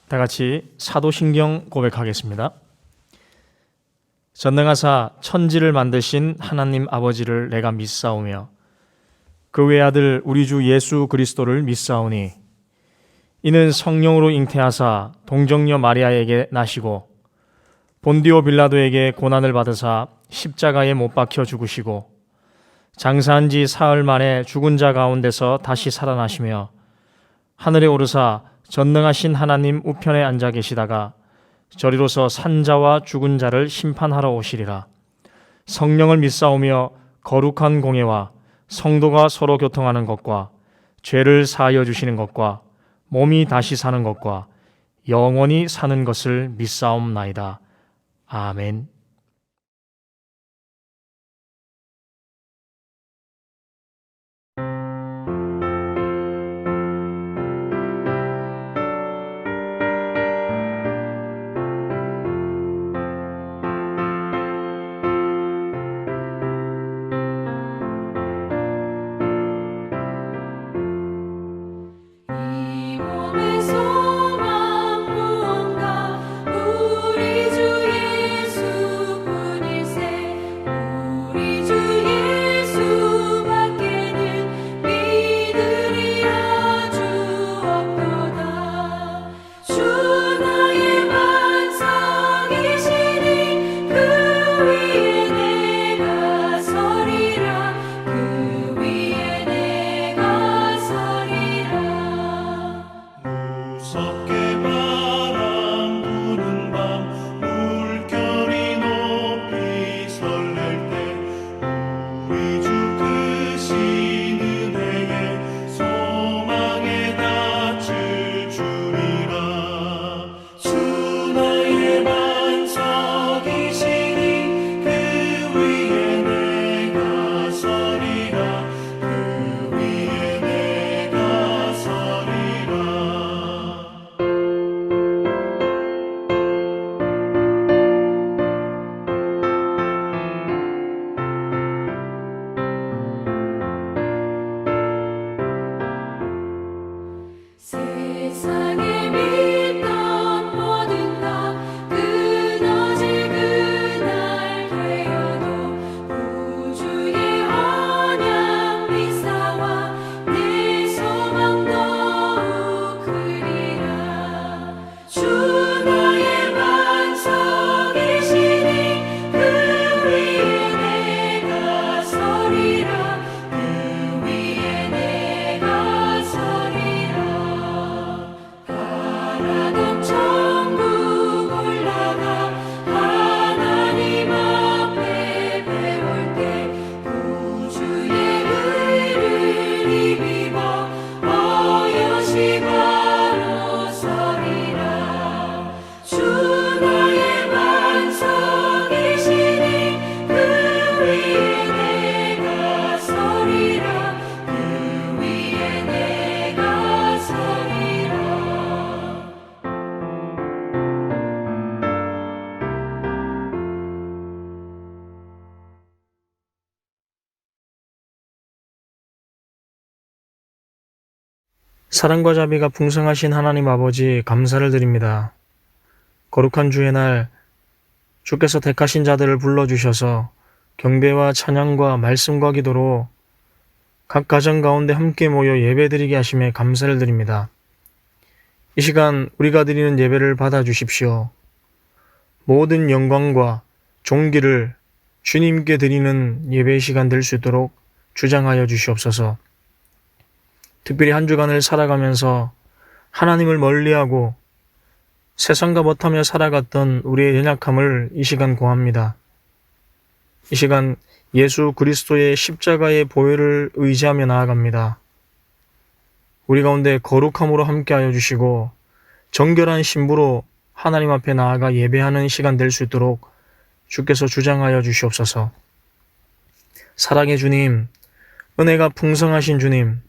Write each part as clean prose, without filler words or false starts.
다 같이 사도신경 고백하겠습니다. 전능하사 천지를 만드신 하나님 아버지를 내가 믿사오며 그 외아들 우리 주 예수 그리스도를 믿사오니 이는 성령으로 잉태하사 동정녀 마리아에게 나시고 본디오 빌라도에게 고난을 받으사 십자가에 못 박혀 죽으시고 장사한 지 사흘 만에 죽은 자 가운데서 다시 살아나시며 하늘에 오르사 전능하신 하나님 우편에 앉아 계시다가 저리로서 산자와 죽은 자를 심판하러 오시리라. 성령을 믿사오며 거룩한 공예와 성도가 서로 교통하는 것과 죄를 사하여 주시는 것과 몸이 다시 사는 것과 영원히 사는 것을 믿사옵나이다. 아멘. 사랑과 자비가 풍성하신 하나님 아버지 감사를 드립니다. 거룩한 주의 날 주께서 택하신 자들을 불러주셔서 경배와 찬양과 말씀과 기도로 각 가정 가운데 함께 모여 예배드리게 하심에 감사를 드립니다. 이 시간 우리가 드리는 예배를 받아주십시오. 모든 영광과 존귀를 주님께 드리는 예배의 시간 될 수 있도록 주장하여 주시옵소서. 특별히 한 주간을 살아가면서 하나님을 멀리하고 세상과 못하며 살아갔던 우리의 연약함을 이 시간 고합니다. 이 시간 예수 그리스도의 십자가의 보혈을 의지하며 나아갑니다. 우리 가운데 거룩함으로 함께하여 주시고 정결한 신부로 하나님 앞에 나아가 예배하는 시간 될 수 있도록 주께서 주장하여 주시옵소서. 사랑의 주님, 은혜가 풍성하신 주님,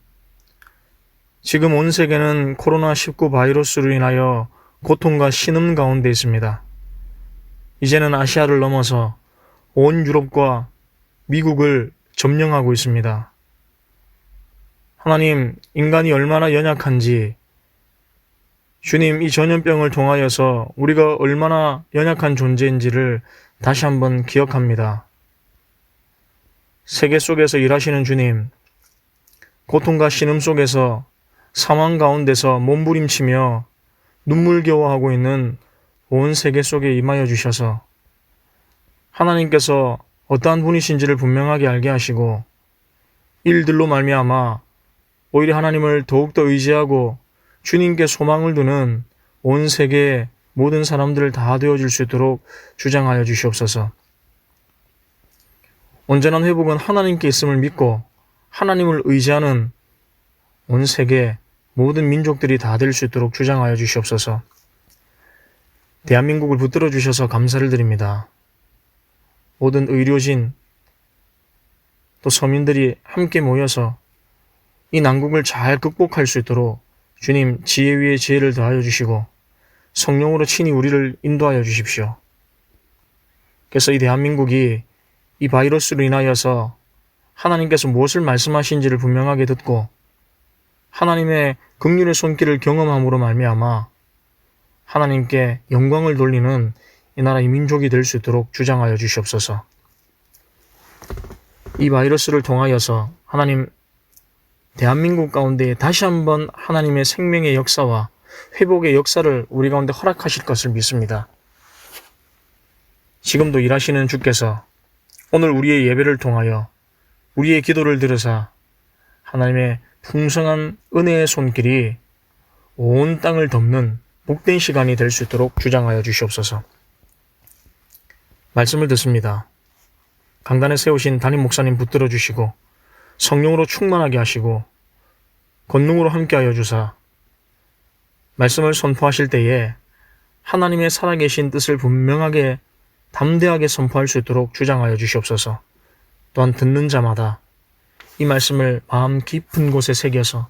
지금 온 세계는 코로나19 바이러스로 인하여 고통과 신음 가운데 있습니다. 이제는 아시아를 넘어서 온 유럽과 미국을 점령하고 있습니다. 하나님, 인간이 얼마나 연약한지 주님, 이 전염병을 통하여서 우리가 얼마나 연약한 존재인지를 다시 한번 기억합니다. 세계 속에서 일하시는 주님, 고통과 신음 속에서 상황 가운데서 몸부림치며 눈물겨워하고 있는 온 세계 속에 임하여 주셔서 하나님께서 어떠한 분이신지를 분명하게 알게 하시고 일들로 말미암아 오히려 하나님을 더욱더 의지하고 주님께 소망을 두는 온 세계의 모든 사람들을 다 되어줄 수 있도록 주장하여 주시옵소서. 온전한 회복은 하나님께 있음을 믿고 하나님을 의지하는 온 세계 모든 민족들이 다 될 수 있도록 주장하여 주시옵소서. 대한민국을 붙들어 주셔서 감사를 드립니다. 모든 의료진 또 서민들이 함께 모여서 이 난국을 잘 극복할 수 있도록 주님 지혜 위에 지혜를 더하여 주시고 성령으로 친히 우리를 인도하여 주십시오. 그래서 이 대한민국이 이 바이러스로 인하여서 하나님께서 무엇을 말씀하신지를 분명하게 듣고 하나님의 긍휼의 손길을 경험함으로 말미암아 하나님께 영광을 돌리는 이 나라의 민족이 될 수 있도록 주장하여 주시옵소서. 이 바이러스를 통하여서 하나님 대한민국 가운데 다시 한번 하나님의 생명의 역사와 회복의 역사를 우리 가운데 허락하실 것을 믿습니다. 지금도 일하시는 주께서 오늘 우리의 예배를 통하여 우리의 기도를 들으사 하나님의 풍성한 은혜의 손길이 온 땅을 덮는 복된 시간이 될 수 있도록 주장하여 주시옵소서. 말씀을 듣습니다. 강단에 세우신 담임 목사님 붙들어 주시고 성령으로 충만하게 하시고 권능으로 함께하여 주사 말씀을 선포하실 때에 하나님의 살아계신 뜻을 분명하게 담대하게 선포할 수 있도록 주장하여 주시옵소서. 또한 듣는 자마다 이 말씀을 마음 깊은 곳에 새겨서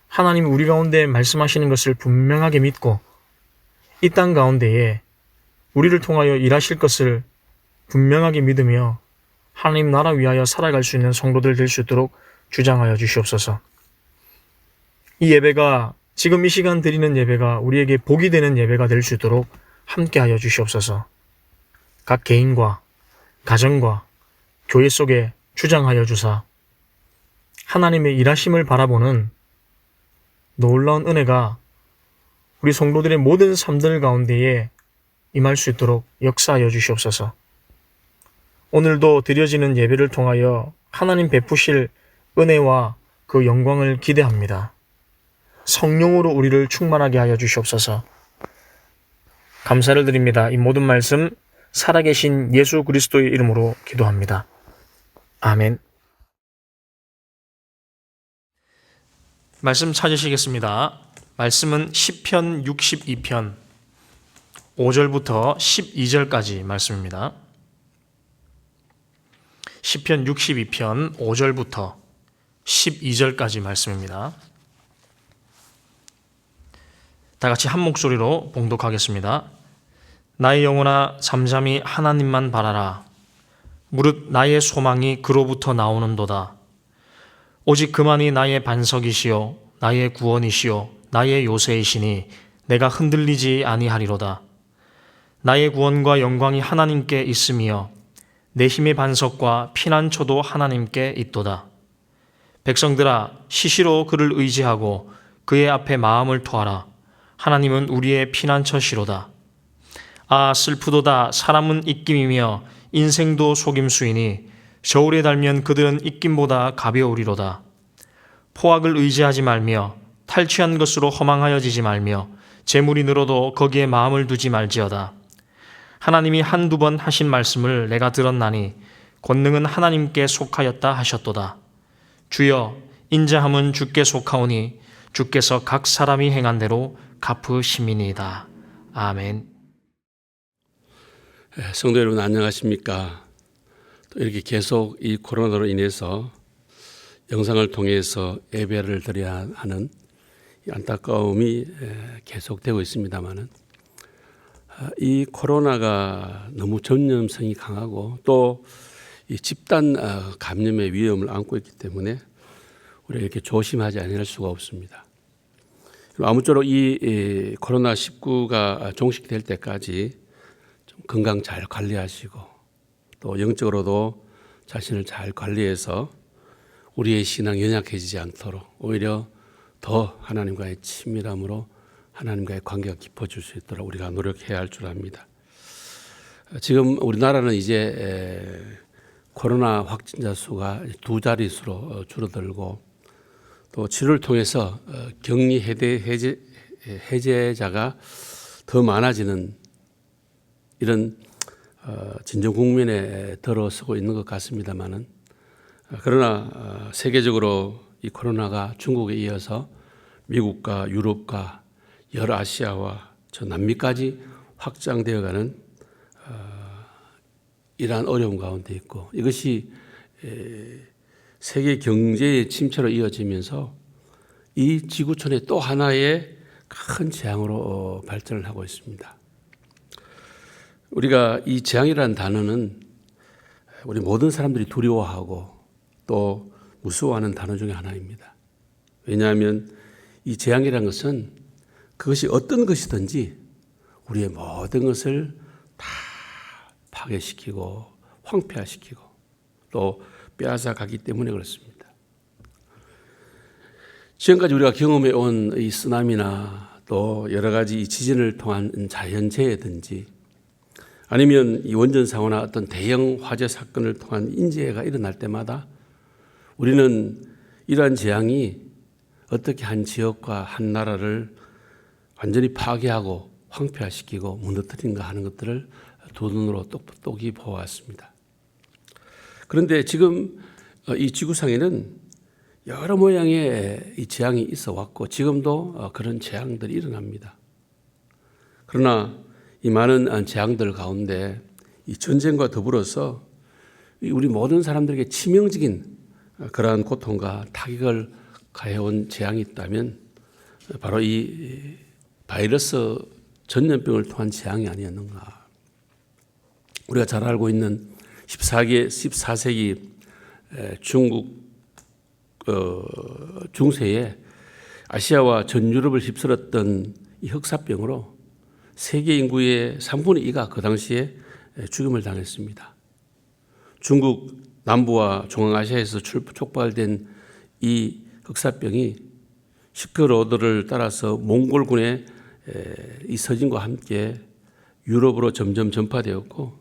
하나님이 우리 가운데 말씀하시는 것을 분명하게 믿고 이 땅 가운데에 우리를 통하여 일하실 것을 분명하게 믿으며 하나님 나라 위하여 살아갈 수 있는 성도들 될 수 있도록 주장하여 주시옵소서. 이 예배가 지금 이 시간 드리는 예배가 우리에게 복이 되는 예배가 될 수 있도록 함께하여 주시옵소서. 각 개인과 가정과 교회 속에 주장하여 주사 하나님의 일하심을 바라보는 놀라운 은혜가 우리 성도들의 모든 삶들 가운데에 임할 수 있도록 역사하여 주시옵소서. 오늘도 드려지는 예배를 통하여 하나님 베푸실 은혜와 그 영광을 기대합니다. 성령으로 우리를 충만하게 하여 주시옵소서. 감사를 드립니다. 이 모든 말씀 살아계신 예수 그리스도의 이름으로 기도합니다. 아멘. 말씀 찾으시겠습니다. 말씀은 시편 62편 5절부터 12절까지 말씀입니다. 시편 62편 5절부터 12절까지 말씀입니다. 다 같이 한 목소리로 봉독하겠습니다. 나의 영혼아 잠잠히 하나님만 바라라. 무릇 나의 소망이 그로부터 나오는도다. 오직 그만이 나의 반석이시요 나의 구원이시요 나의 요새이시니 내가 흔들리지 아니하리로다. 나의 구원과 영광이 하나님께 있으며 내 힘의 반석과 피난처도 하나님께 있도다. 백성들아 시시로 그를 의지하고 그의 앞에 마음을 토하라. 하나님은 우리의 피난처시로다. 아 슬프도다. 사람은 입김이며 인생도 속임수이니 저울에 달면 그들은 입김보다 가벼우리로다. 포악을 의지하지 말며 탈취한 것으로 허망하여지지 말며 재물이 늘어도 거기에 마음을 두지 말지어다. 하나님이 한두 번 하신 말씀을 내가 들었나니 권능은 하나님께 속하였다 하셨도다. 주여 인자함은 주께 속하오니 주께서 각 사람이 행한 대로 갚으심이니이다. 아멘. 성도 여러분 안녕하십니까? 또 이렇게 계속 이 코로나로 인해서 영상을 통해서 예배를 드려야 하는 안타까움이 계속되고 있습니다만은 이 코로나가 너무 전염성이 강하고 또 이 집단 감염의 위험을 안고 있기 때문에 우리가 이렇게 조심하지 않을 수가 없습니다. 아무쪼록 이 코로나19가 종식될 때까지 좀 건강 잘 관리하시고 또 영적으로도 자신을 잘 관리해서 우리의 신앙 연약해지지 않도록 오히려 더 하나님과의 친밀함으로 하나님과의 관계가 깊어질 수 있도록 우리가 노력해야 할 줄 압니다. 지금 우리나라는 이제 코로나 확진자 수가 2자릿수로 줄어들고 또 치료를 통해서 격리 해제자가 더 많아지는 이런 진정 국면에 들어서고 있는 것 같습니다만은 그러나 세계적으로 이 코로나가 중국에 이어서 미국과 유럽과 여러 아시아와 저 남미까지 확장되어가는 이러한 어려움 가운데 있고 이것이 세계 경제의 침체로 이어지면서 이 지구촌의 또 하나의 큰 재앙으로 발전을 하고 있습니다. 우리가 이 재앙이라는 단어는 우리 모든 사람들이 두려워하고 또 무서워하는 단어 중에 하나입니다. 왜냐하면 이 재앙이라는 것은 그것이 어떤 것이든지 우리의 모든 것을 다 파괴시키고 황폐화시키고 또 빼앗아 가기 때문에 그렇습니다. 지금까지 우리가 경험해 온 이 쓰나미나 또 여러 가지 이 지진을 통한 자연재해든지 아니면 이 원전사고나 어떤 대형 화재 사건을 통한 인재해가 일어날 때마다 우리는 이러한 재앙이 어떻게 한 지역과 한 나라를 완전히 파괴하고 황폐화시키고 무너뜨린가 하는 것들을 두 눈으로 똑똑히 보아왔습니다. 그런데 지금 이 지구상에는 여러 모양의 이 재앙이 있어 왔고 지금도 그런 재앙들이 일어납니다. 그러나 이 많은 재앙들 가운데 이 전쟁과 더불어서 우리 모든 사람들에게 치명적인 그러한 고통과 타격을 가해온 재앙이 있다면 바로 이 바이러스 전염병을 통한 재앙이 아니었는가. 우리가 잘 알고 있는 14세기 중국 중세에 아시아와 전 유럽을 휩쓸었던 이 흑사병으로 세계 인구의 3분의 2가 그 당시에 죽임을 당했습니다. 중국 남부와 중앙아시아에서 촉발된 이 흑사병이 실크로드를 따라서 몽골군의 이 서진과 함께 유럽으로 점점 전파되었고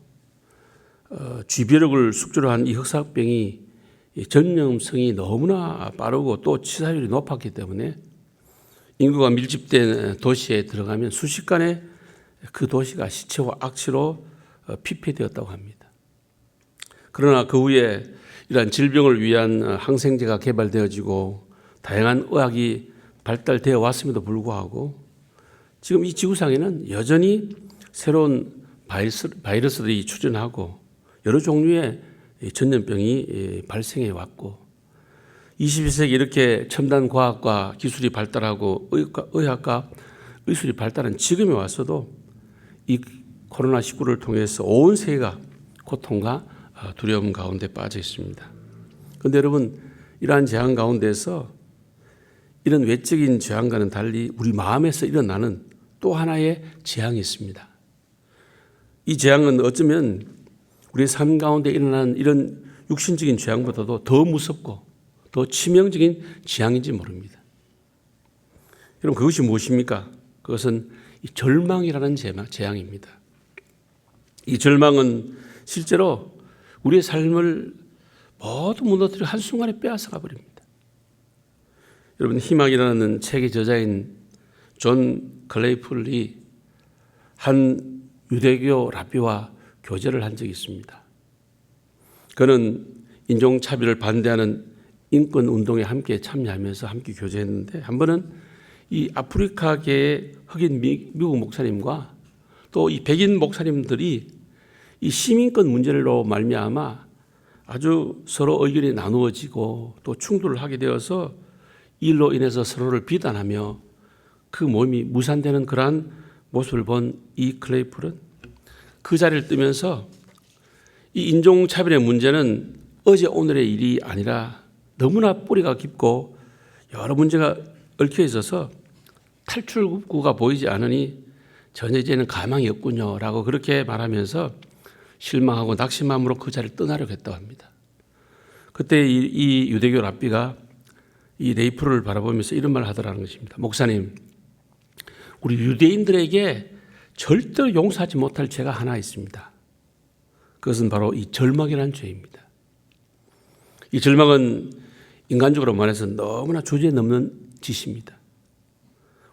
쥐벼룩을 숙주로 한 이 흑사병이 전염성이 너무나 빠르고 또 치사율이 높았기 때문에 인구가 밀집된 도시에 들어가면 순식간에 그 도시가 시체와 악취로 피폐되었다고 합니다. 그러나 그 후에 이러한 질병을 위한 항생제가 개발되어지고 다양한 의학이 발달되어 왔음에도 불구하고 지금 이 지구상에는 여전히 새로운 바이러스들이 출현하고 여러 종류의 전염병이 발생해 왔고 21세기 이렇게 첨단 과학과 기술이 발달하고 의학과 의술이 발달한 지금에 와서도 이 코로나19를 통해서 온 세계가 고통과 두려움 가운데 빠져 있습니다. 그런데 여러분 이러한 재앙 가운데서 이런 외적인 재앙과는 달리 우리 마음에서 일어나는 또 하나의 재앙이 있습니다. 이 재앙은 어쩌면 우리의 삶 가운데 일어나는 이런 육신적인 재앙보다도 더 무섭고 더 치명적인 재앙인지 모릅니다. 여러분 그것이 무엇입니까? 그것은 이 절망이라는 재앙입니다. 이 절망은 실제로 우리의 삶을 모두 무너뜨려 한순간에 빼앗아가 버립니다. 여러분 희망이라는 책의 저자인 존 클레이풀이 한 유대교 랍비와 교제를 한 적이 있습니다. 그는 인종차별을 반대하는 인권운동에 함께 참여하면서 함께 교제했는데 한 번은 이 아프리카계의 흑인 미국 목사님과 또 이 백인 목사님들이 이 시민권 문제로 말미암아 아주 서로 의견이 나누어지고 또 충돌을 하게 되어서 일로 인해서 서로를 비난하며 그 몸이 무산되는 그러한 모습을 본 이 클레이풀은 그 자리를 뜨면서 이 인종차별의 문제는 어제 오늘의 일이 아니라 너무나 뿌리가 깊고 여러 문제가 얽혀 있어서 탈출구가 보이지 않으니 전혀 이제는 가망이 없군요 라고 그렇게 말하면서 실망하고 낙심함으로 그 자리를 떠나려고 했다고 합니다. 그때 이 유대교 랍비가 이 레이프를 바라보면서 이런 말을 하더라는 것입니다. 목사님, 우리 유대인들에게 절대로 용서하지 못할 죄가 하나 있습니다. 그것은 바로 이 절망이라는 죄입니다. 이 절망은 인간적으로 말해서 너무나 주제넘는 짓입니다.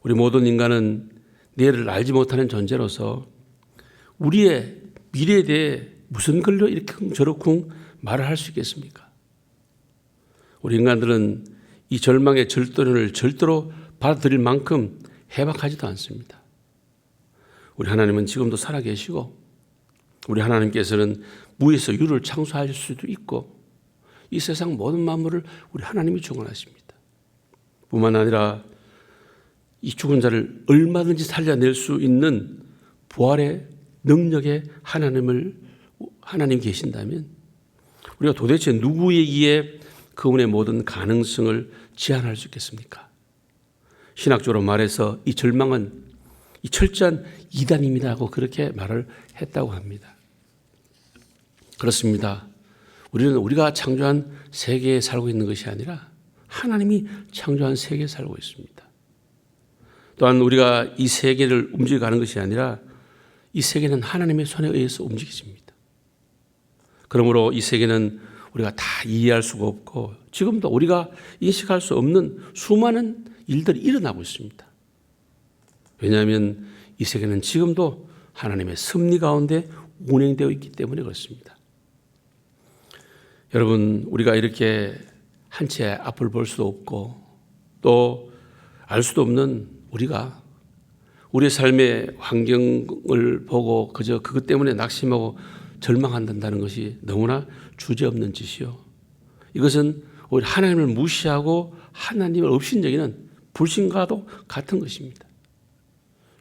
우리 모든 인간은 내일을 알지 못하는 존재로서 우리의 미래에 대해 무슨 걸로 이렇게 저렇쿵 말을 할 수 있겠습니까? 우리 인간들은 이 절망의 절도를 절대로 받아들일 만큼 해박하지도 않습니다. 우리 하나님은 지금도 살아계시고 우리 하나님께서는 무에서 유를 창조할 수도 있고 이 세상 모든 만물을 우리 하나님이 주관하십니다. 뿐만 아니라 이 죽은 자를 얼마든지 살려낼 수 있는 부활의 능력의 하나님 계신다면 우리가 도대체 누구에게 그분의 모든 가능성을 제한할 수 있겠습니까? 신학적으로 말해서 이 절망은 이 철저한 이단입니다라고 그렇게 말을 했다고 합니다. 그렇습니다. 우리는 우리가 창조한 세계에 살고 있는 것이 아니라 하나님이 창조한 세계에 살고 있습니다. 또한 우리가 이 세계를 움직여가는 것이 아니라 이 세계는 하나님의 손에 의해서 움직여집니다. 그러므로 이 세계는 우리가 다 이해할 수가 없고 지금도 우리가 인식할 수 없는 수많은 일들이 일어나고 있습니다. 왜냐하면 이 세계는 지금도 하나님의 섭리 가운데 운행되어 있기 때문에 그렇습니다. 여러분, 우리가 이렇게 한 채 앞을 볼 수도 없고 또 알 수도 없는 우리가 우리의 삶의 환경을 보고 그저 그것 때문에 낙심하고 절망한다는 것이 너무나 주제없는 짓이요. 이것은 오히려 하나님을 무시하고 하나님을 업신여기는 불신과도 같은 것입니다.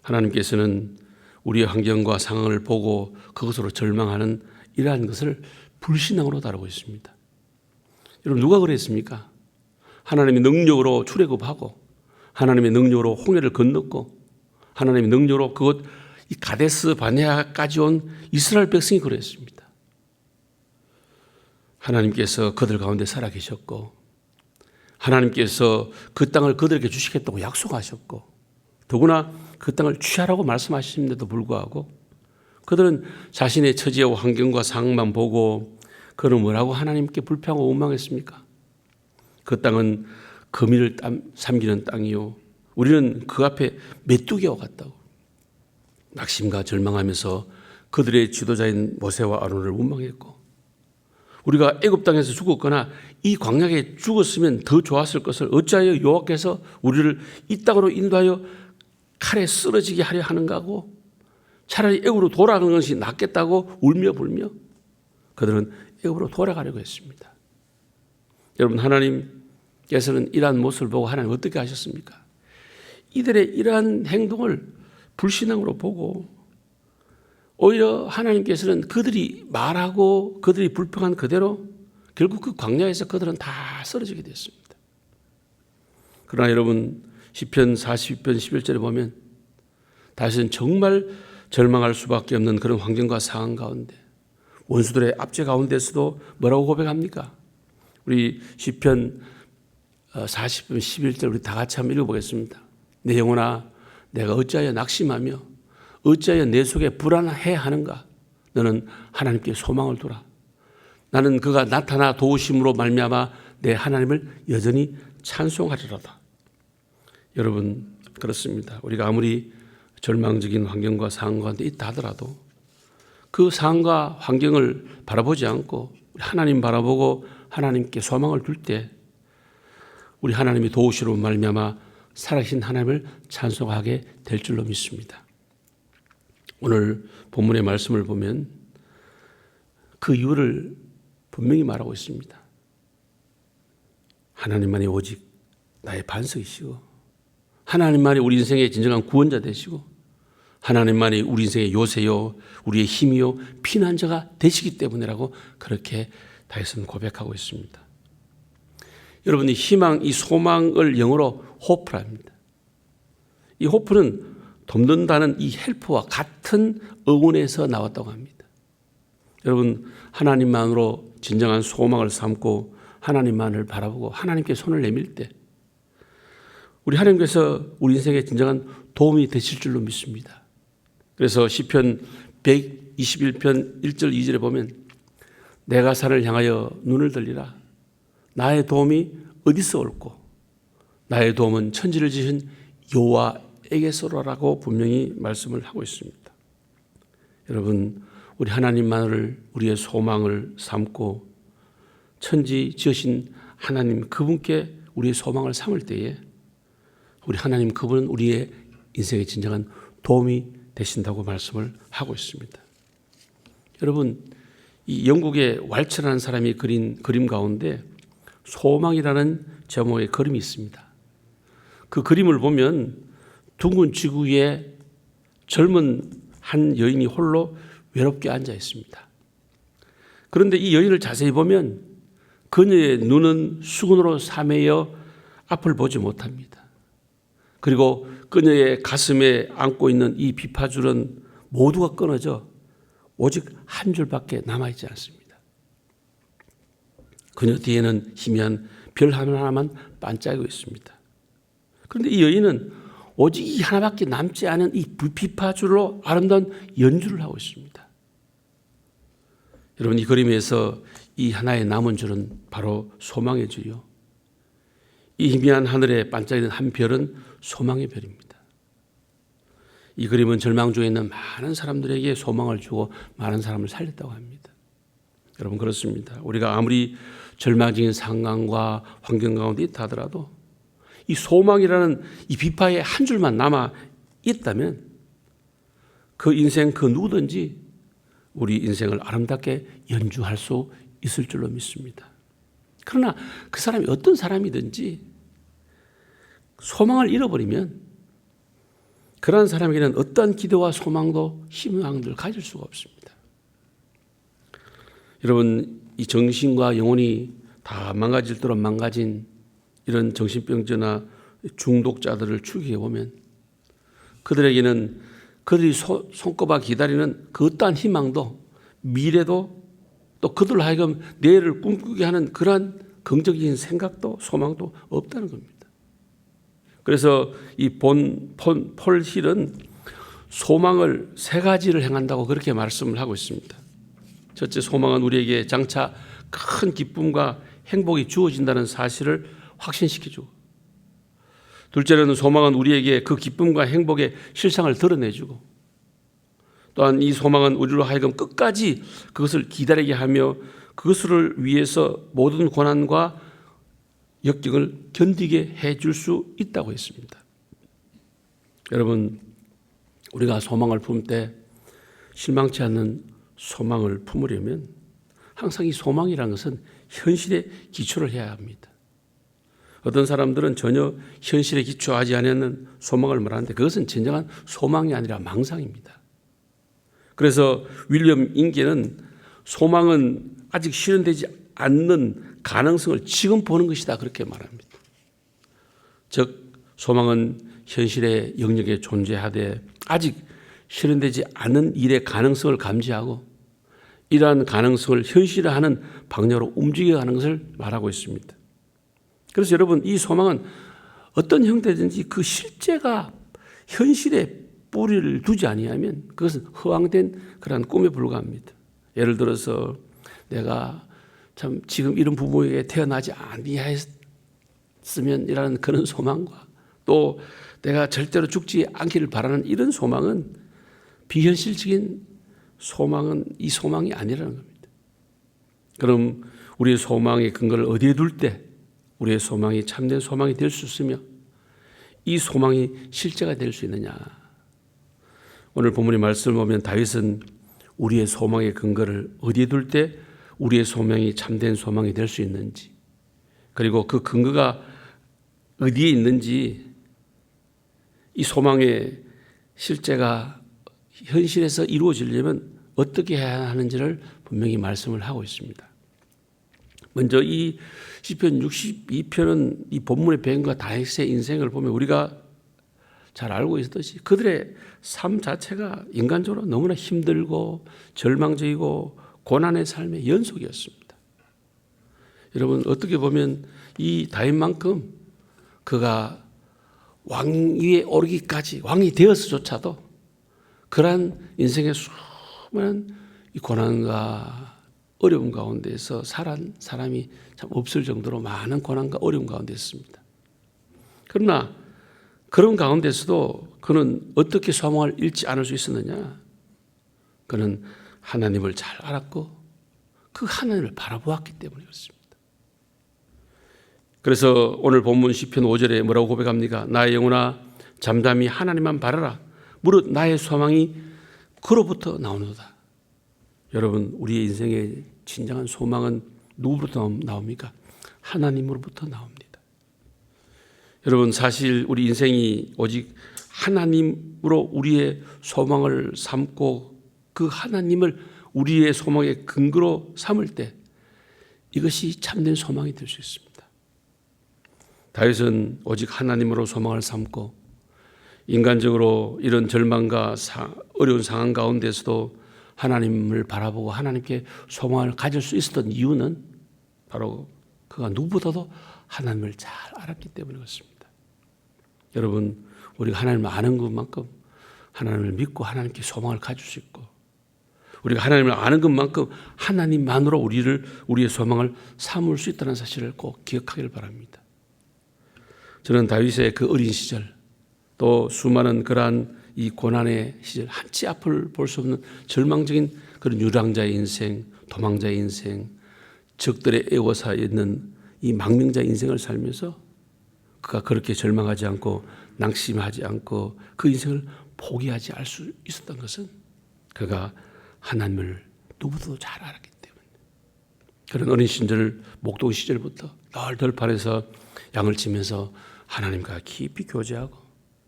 하나님께서는 우리의 환경과 상황을 보고 그것으로 절망하는 이러한 것을 불신앙으로 다루고 있습니다. 여러분, 누가 그랬습니까? 하나님의 능력으로 출애굽하고 하나님의 능력으로 홍해를 건넜고 하나님의 능력으로 그것 이 가데스 바네아까지 온 이스라엘 백성이 그랬습니다. 하나님께서 그들 가운데 살아계셨고 하나님께서 그 땅을 그들에게 주시겠다고 약속하셨고 더구나 그 땅을 취하라고 말씀하시는데도 불구하고 그들은 자신의 처지와 환경과 상황만 보고 그는 뭐라고 하나님께 불평하고 원망했습니까? 그 땅은 거민을 삼기는 땅이요 우리는 그 앞에 메뚜기와 같다고 낙심과 절망하면서 그들의 지도자인 모세와 아론을 원망했고 우리가 애굽 땅에서 죽었거나 이 광야에 죽었으면 더 좋았을 것을 어찌하여 여호와께서 우리를 이 땅으로 인도하여 칼에 쓰러지게 하려 하는가 하고 차라리 애굽으로 돌아가는 것이 낫겠다고 울며 불며 그들은 애굽으로 돌아가려고 했습니다. 여러분, 하나님께서는 이러한 모습을 보고 하나님 어떻게 하셨습니까? 이들의 이러한 행동을 불신앙으로 보고 오히려 하나님께서는 그들이 말하고 그들이 불평한 그대로 결국 그 광야에서 그들은 다 쓰러지게 됐습니다. 그러나 여러분, 시편 40편 11절에 보면 다시는 정말 절망할 수밖에 없는 그런 환경과 상황 가운데 원수들의 압제 가운데서도 뭐라고 고백합니까? 우리 시편 40편 11절 우리 다 같이 한번 읽어보겠습니다. 내 영혼아, 내가 어찌하여 낙심하며 어찌하여 내 속에 불안해하는가? 너는 하나님께 소망을 두라. 나는 그가 나타나 도우심으로 말미암아 내 하나님을 여전히 찬송하리로다. 여러분, 그렇습니다. 우리가 아무리 절망적인 환경과 상황 가운데 있다 하더라도 그 상황과 환경을 바라보지 않고 하나님 바라보고 하나님께 소망을 둘 때 우리 하나님이 도우시로 말미암아 살아계신 하나님을 찬송하게 될 줄로 믿습니다. 오늘 본문의 말씀을 보면 그 이유를 분명히 말하고 있습니다. 하나님만이 오직 나의 반석이시고 하나님만이 우리 인생의 진정한 구원자 되시고 하나님만이 우리 인생의 요새요 우리의 힘이요 피난처가 되시기 때문이라고 그렇게 다윗은 고백하고 있습니다. 여러분, 이 희망, 이 소망을 영어로 hope랍니다. 이 호프는 돕는다는 이 헬프와 같은 어원에서 나왔다고 합니다. 여러분, 하나님만으로 진정한 소망을 삼고 하나님만을 바라보고 하나님께 손을 내밀 때 우리 하나님께서 우리 인생에 진정한 도움이 되실 줄로 믿습니다. 그래서 시편 121편 1절 2절에 보면 내가 산을 향하여 눈을 들리라. 나의 도움이 어디서 올꼬? 나의 도움은 천지를 지으신 여호와에게서라고 분명히 말씀을 하고 있습니다. 여러분, 우리 하나님만을 우리의 소망을 삼고 천지 지으신 하나님 그분께 우리의 소망을 삼을 때에 우리 하나님 그분은 우리의 인생에 진정한 도움이 되신다고 말씀을 하고 있습니다. 여러분, 이 영국의 왈츠라는 사람이 그린 그림 가운데 소망이라는 제목의 그림이 있습니다. 그 그림을 보면 둥근 지구 위에 젊은 한 여인이 홀로 외롭게 앉아 있습니다. 그런데 이 여인을 자세히 보면 그녀의 눈은 수건으로 사매여 앞을 보지 못합니다. 그리고 그녀의 가슴에 안고 있는 이 비파줄은 모두가 끊어져 오직 한 줄밖에 남아있지 않습니다. 그녀 뒤에는 희미한 별 하나만 반짝이고 있습니다. 그런데 이 여인은 오직 이 하나밖에 남지 않은 이 비파줄로 아름다운 연주를 하고 있습니다. 여러분, 이 그림에서 이 하나의 남은 줄은 바로 소망의 줄이요. 이 희미한 하늘에 반짝이는 한 별은 소망의 별입니다. 이 그림은 절망 중에 있는 많은 사람들에게 소망을 주고 많은 사람을 살렸다고 합니다. 여러분, 그렇습니다. 우리가 아무리 절망적인 상황과 환경 가운데 있다 하더라도 이 소망이라는 이 비파의 한 줄만 남아 있다면 그 인생 그 누구든지 우리 인생을 아름답게 연주할 수 있을 줄로 믿습니다. 그러나 그 사람이 어떤 사람이든지 소망을 잃어버리면 그러한 사람에게는 어떠한 기도와 소망도 희망을 가질 수가 없습니다. 여러분, 이 정신과 영혼이 다 망가질도록 망가진 이런 정신병자나 중독자들을 추격해 보면 그들에게는 그들이 손꼽아 기다리는 그 어떠한 희망도 미래도 또 그들로 하여금 내일을 꿈꾸게 하는 그러한 긍정적인 생각도 소망도 없다는 겁니다. 그래서 이 폴 힐은 소망을 세 가지를 행한다고 그렇게 말씀을 하고 있습니다. 첫째, 소망은 우리에게 장차 큰 기쁨과 행복이 주어진다는 사실을 확신시켜주고, 둘째로는 소망은 우리에게 그 기쁨과 행복의 실상을 드러내주고, 또한 이 소망은 우리로 하여금 끝까지 그것을 기다리게 하며 그것을 위해서 모든 고난과 역경을 견디게 해줄 수 있다고 했습니다. 여러분, 우리가 소망을 품을 때 실망치 않는 소망을 품으려면 항상 이 소망이라는 것은 현실에 기초를 해야 합니다. 어떤 사람들은 전혀 현실에 기초하지 않는 소망을 말하는데 그것은 진정한 소망이 아니라 망상입니다. 그래서 윌리엄 인게는 소망은 아직 실현되지 않는 가능성을 지금 보는 것이다 그렇게 말합니다. 즉 소망은 현실의 영역에 존재하되 아직 실현되지 않은 일의 가능성을 감지하고 이러한 가능성을 현실화하는 방향으로 움직여가는 것을 말하고 있습니다. 그래서 여러분, 이 소망은 어떤 형태든지 그 실제가 현실에 뿌리를 두지 아니하면 그것은 허황된 그런 꿈에 불과합니다. 예를 들어서 내가 참 지금 이런 부모에게 태어나지 아니하였으면이라는 그런 소망과 또 내가 절대로 죽지 않기를 바라는 이런 소망은 비현실적인 소망은 이 소망이 아니라는 겁니다. 그럼 우리의 소망의 근거를 어디에 둘 때 우리의 소망이 참된 소망이 될 수 있으며 이 소망이 실제가 될 수 있느냐. 오늘 본문의 말씀을 보면 다윗은 우리의 소망의 근거를 어디에 둘 때 우리의 소망이 참된 소망이 될 수 있는지, 그리고 그 근거가 어디에 있는지, 이 소망의 실제가 현실에서 이루어지려면 어떻게 해야 하는지를 분명히 말씀을 하고 있습니다. 먼저 이 시편 62편은 이 본문의 배경과 다윗의 인생을 보면 우리가 잘 알고 있었듯이 그들의 삶 자체가 인간적으로 너무나 힘들고 절망적이고 고난의 삶의 연속이었습니다. 여러분 어떻게 보면 이 다윗만큼 그가 왕위에 오르기까지 왕이 되어서조차도 그러한 인생의 수많은 이 고난과 어려움 가운데서 살아난 사람이 참 없을 정도로 많은 고난과 어려움 가운데 있습니다. 그러나 그런 가운데서도 그는 어떻게 소망을 잃지 않을 수 있었느냐? 그는 하나님을 잘 알았고 그 하나님을 바라보았기 때문에 그렇습니다. 그래서 오늘 본문 시편 5절에 뭐라고 고백합니까? 나의 영혼아 잠잠히 하나님만 바라라. 무릇 나의 소망이 그로부터 나오노다. 여러분 우리의 인생의 진정한 소망은 누구로부터 나옵니까? 하나님으로부터 나옵니다. 여러분 사실 우리 인생이 오직 하나님으로 우리의 소망을 삼고 그 하나님을 우리의 소망의 근거로 삼을 때 이것이 참된 소망이 될 수 있습니다. 다윗은 오직 하나님으로 소망을 삼고 인간적으로 이런 절망과 어려운 상황 가운데서도 하나님을 바라보고 하나님께 소망을 가질 수 있었던 이유는 바로 그가 누구보다도 하나님을 잘 알았기 때문에 그렇습니다. 여러분 우리가 하나님을 아는 것만큼 하나님을 믿고 하나님께 소망을 가질 수 있고 우리가 하나님을 아는 것만큼 하나님만으로 우리의 소망을 삼을 수 있다는 사실을 꼭 기억하기를 바랍니다. 저는 다윗의 그 어린 시절 또 수많은 그러한 이 고난의 시절 한치 앞을 볼 수 없는 절망적인 그런 유랑자의 인생, 도망자의 인생, 적들의 애워싸여 있는 이 망명자의 인생을 살면서 그가 그렇게 절망하지 않고 낙심하지 않고 그 인생을 포기하지 않을 수 있었던 것은 그가 하나님을 누구보다도 잘 알았기 때문에 그런 어린 시절 목동 시절부터 늘 들판에서 양을 치면서 하나님과 깊이 교제하고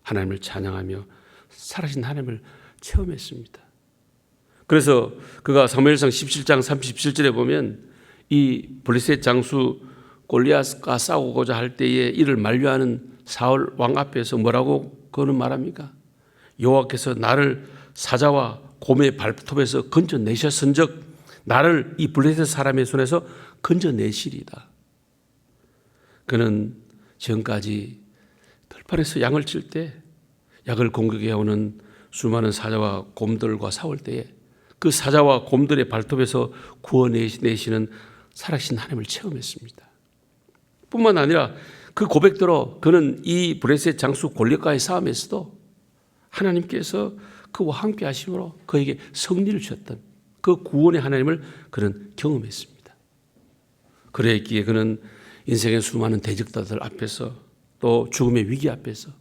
하나님을 찬양하며 살아신 하나님을 체험했습니다. 그래서 그가 사무엘상 17장 37절에 보면 이 블레셋 장수 골리앗과 싸우고자 할 때에 이를 만류하는 사울 왕 앞에서 뭐라고 그는 말합니까? 여호와께서 나를 사자와 곰의 발톱에서 건져내셨은즉 나를 이 블레셋 사람의 손에서 건져내시리다. 그는 지금까지 들판에서 양을 칠 때 약을 공격해오는 수많은 사자와 곰들과 싸울 때에 그 사자와 곰들의 발톱에서 구원내시는 살아계신 하나님을 체험했습니다. 뿐만 아니라 그 고백대로 그는 이 블레셋 장수 골리앗과의 싸움에서도 하나님께서 그와 함께 하심으로 그에게 승리를 주셨던 그 구원의 하나님을 그는 경험했습니다. 그랬기에 그는 인생의 수많은 대적자들 앞에서 또 죽음의 위기 앞에서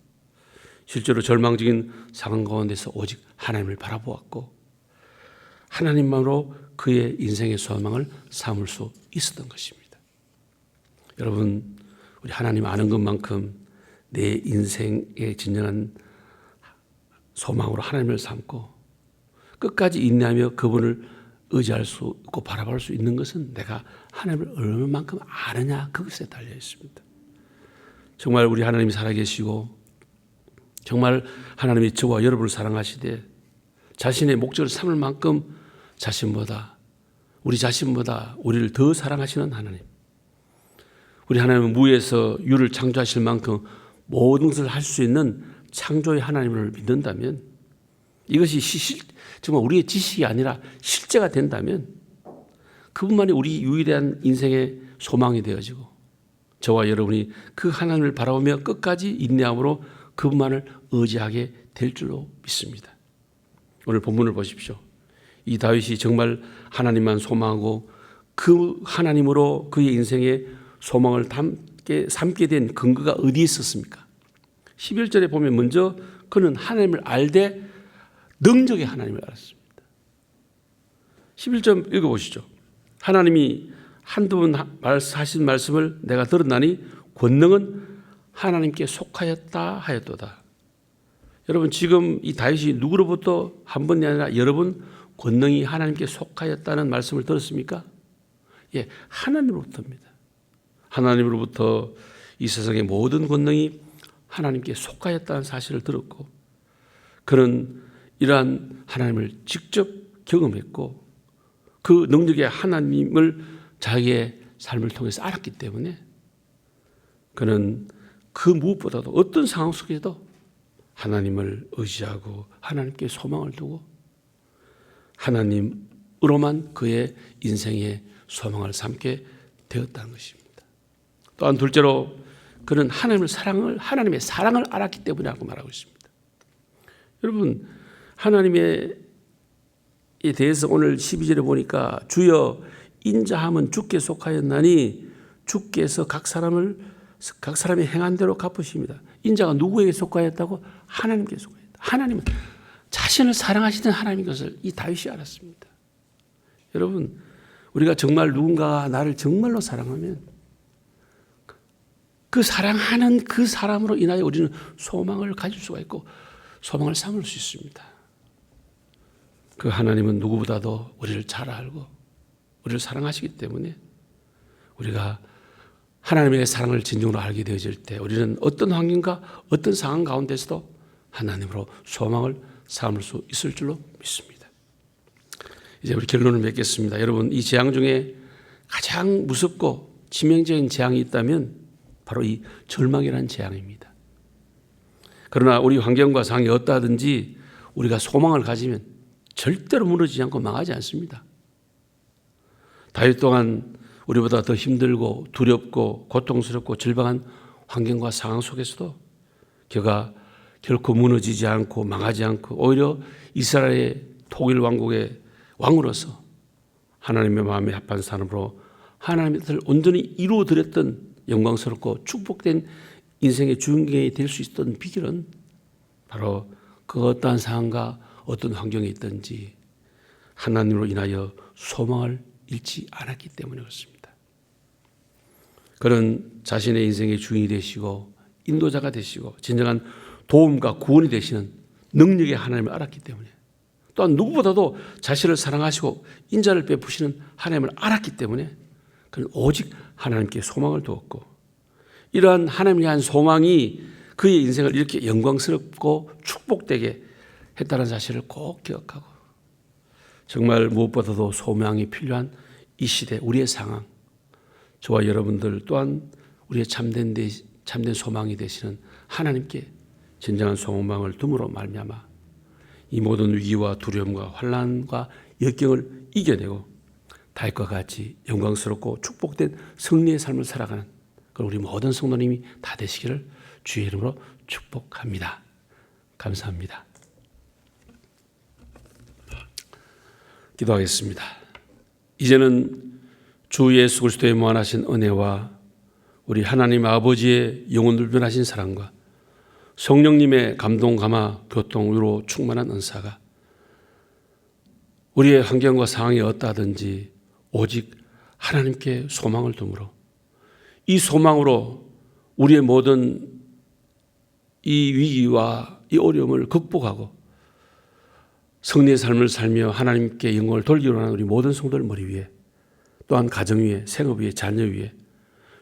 실제로 절망적인 상황 가운데서 오직 하나님을 바라보았고 하나님만으로 그의 인생의 소망을 삼을 수 있었던 것입니다. 여러분 우리 하나님 아는 것만큼 내 인생의 진정한 소망으로 하나님을 삼고 끝까지 인내하며 그분을 의지할 수 있고 바라볼 수 있는 것은 내가 하나님을 얼마만큼 아느냐 그것에 달려 있습니다. 정말 우리 하나님이 살아계시고 정말 하나님이 저와 여러분을 사랑하시되 자신의 목적을 삼을 만큼 우리 자신보다 우리를 더 사랑하시는 하나님, 우리 하나님은 무에서 유를 창조하실 만큼 모든 것을 할 수 있는 창조의 하나님을 믿는다면 이것이 정말 우리의 지식이 아니라 실제가 된다면 그분만이 우리 유일한 인생의 소망이 되어지고 저와 여러분이 그 하나님을 바라보며 끝까지 인내함으로 그분만을 의지하게 될 줄로 믿습니다. 오늘 본문을 보십시오. 이 다윗이 정말 하나님만 소망하고 그 하나님으로 그의 인생의 소망을 삼게 된 근거가 어디에 있었습니까? 11절에 보면 먼저 그는 하나님을 알되 능력의 하나님을 알았습니다. 11절 읽어보시죠. 하나님이 한두 번 하신 말씀을 내가 들었나니 권능은 하나님께 속하였다 하였도다. 여러분 지금 이 다윗이 누구로부터 한 번이 아니라 여러 번 권능이 하나님께 속하였다는 말씀을 들었습니까? 예, 하나님으로부터입니다. 하나님으로부터 이 세상의 모든 권능이 하나님께 속하였다는 사실을 들었고 그는 이러한 하나님을 직접 경험했고 그 능력의 하나님을 자기의 삶을 통해서 알았기 때문에 그는 그 무엇보다도 어떤 상황 속에도 하나님을 의지하고 하나님께 소망을 두고 하나님으로만 그의 인생의 소망을 삼게 되었다는 것입니다. 또한 둘째로 그는 하나님의 사랑을 알았기 때문이라고 말하고 있습니다. 여러분 하나님에 대해서 오늘 12절에 보니까 주여 인자함은 주께 속하였나니 주께서 각 사람이 행한 대로 갚으십니다. 인자가 누구에게 속하였다고? 하나님께 속하였다. 하나님은 자신을 사랑하시는 하나님인 것을 이 다윗이 알았습니다. 여러분 우리가 정말 누군가가 나를 정말로 사랑하면 그 사랑하는 그 사람으로 인하여 우리는 소망을 가질 수가 있고 소망을 삼을 수 있습니다. 그 하나님은 누구보다도 우리를 잘 알고 우리를 사랑하시기 때문에 우리가 하나님의 사랑을 진정으로 알게 되어질 때 우리는 어떤 환경과 어떤 상황 가운데서도 하나님으로 소망을 삼을 수 있을 줄로 믿습니다. 이제 우리 결론을 맺겠습니다. 여러분 이 재앙 중에 가장 무섭고 치명적인 재앙이 있다면 바로 이 절망이라는 재앙입니다. 그러나 우리 환경과 상황이 어떠하든지 우리가 소망을 가지면 절대로 무너지지 않고 망하지 않습니다. 다윗 또한 우리보다 더 힘들고 두렵고 고통스럽고 절박한 환경과 상황 속에서도 그가 결코 무너지지 않고 망하지 않고 오히려 이스라엘의 통일 왕국의 왕으로서 하나님의 마음에 합한 사람으로 하나님의 뜻을 온전히 이루어드렸던 영광스럽고 축복된 인생의 주인공이 될 수 있었던 비결은 바로 그 어떠한 상황과 어떤 환경에 있든지 하나님으로 인하여 소망을 잃지 않았기 때문에 그렇습니다. 그는 자신의 인생의 주인이 되시고 인도자가 되시고 진정한 도움과 구원이 되시는 능력의 하나님을 알았기 때문에 또한 누구보다도 자신을 사랑하시고 인자를 베푸시는 하나님을 알았기 때문에 그는 오직 하나님께 소망을 두었고 이러한 하나님을 향한 소망이 그의 인생을 이렇게 영광스럽고 축복되게 했다는 사실을 꼭 기억하고 정말 무엇보다도 소망이 필요한 이 시대 우리의 상황 저와 여러분들 또한 우리의 참된 소망이 되시는 하나님께 진정한 소망을 둠으로 말미암아 이 모든 위기와 두려움과 환난과 역경을 이겨내고 다윗과 같이 영광스럽고 축복된 승리의 삶을 살아가는 그런 우리 모든 성도님이 다 되시기를 주의 이름으로 축복합니다. 감사합니다. 기도하겠습니다. 이제는 주 예수 그리스도의 무한하신 은혜와 우리 하나님 아버지의 영원불변하신 사랑과 성령님의 감동, 감화, 교통, 위로 충만한 은사가 우리의 환경과 상황이 어떠하든지 오직 하나님께 소망을 두므로 이 소망으로 우리의 모든 이 위기와 이 어려움을 극복하고 승리의 삶을 살며 하나님께 영광을 돌리려 하는 우리 모든 성도들 머리 위에 또한 가정 위에 생업 위에 자녀 위에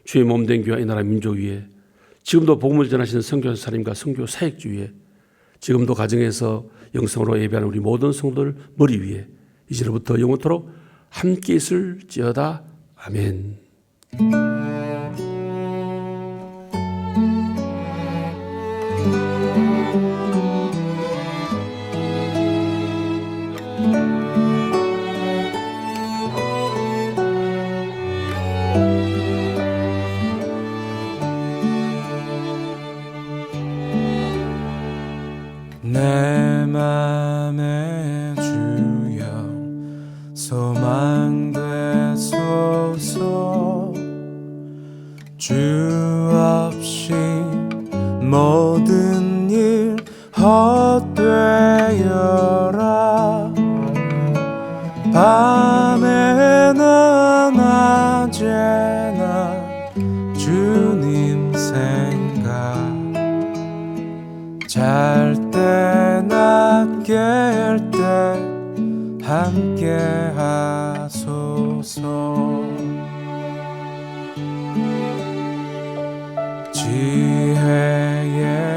주의 몸된 교회 이 나라 민족 위에 지금도 복음을 전하시는 선교사님과 선교 사역주 위에 지금도 가정에서 영성으로 예배하는 우리 모든 성도들 머리 위에 이제로부터 영원토록 함께 있을지어다. 아멘. 내 맘에 주여 소망 되소서 주 없이 모든 일 헛되어라 밤에나 낮에나 주님 생각 잘 때나 깰 때 함께 하소서 지혜의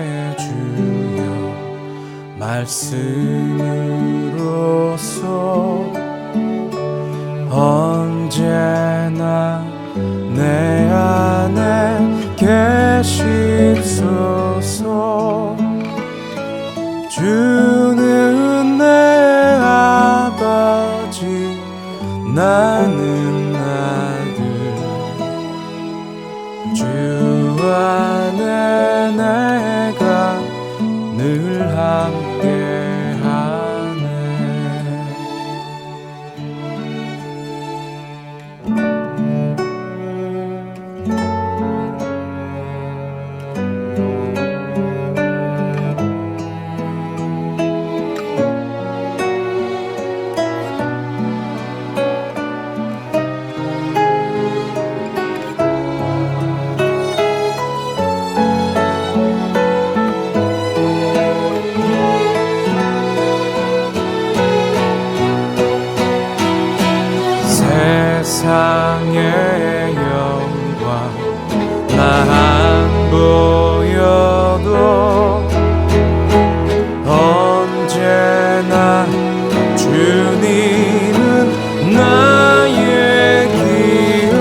말씀으로써 언제나 내 안에 계시소서. 주는 내 아버지 나는 아들. 주 안에 내가 늘 함께하네. 세상의 영광 나 안 보여도 언제나 주님은 나의 기억.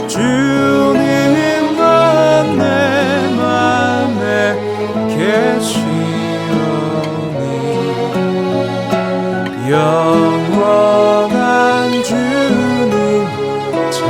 주님만 내 맘에 계시오니 영원한 주님 참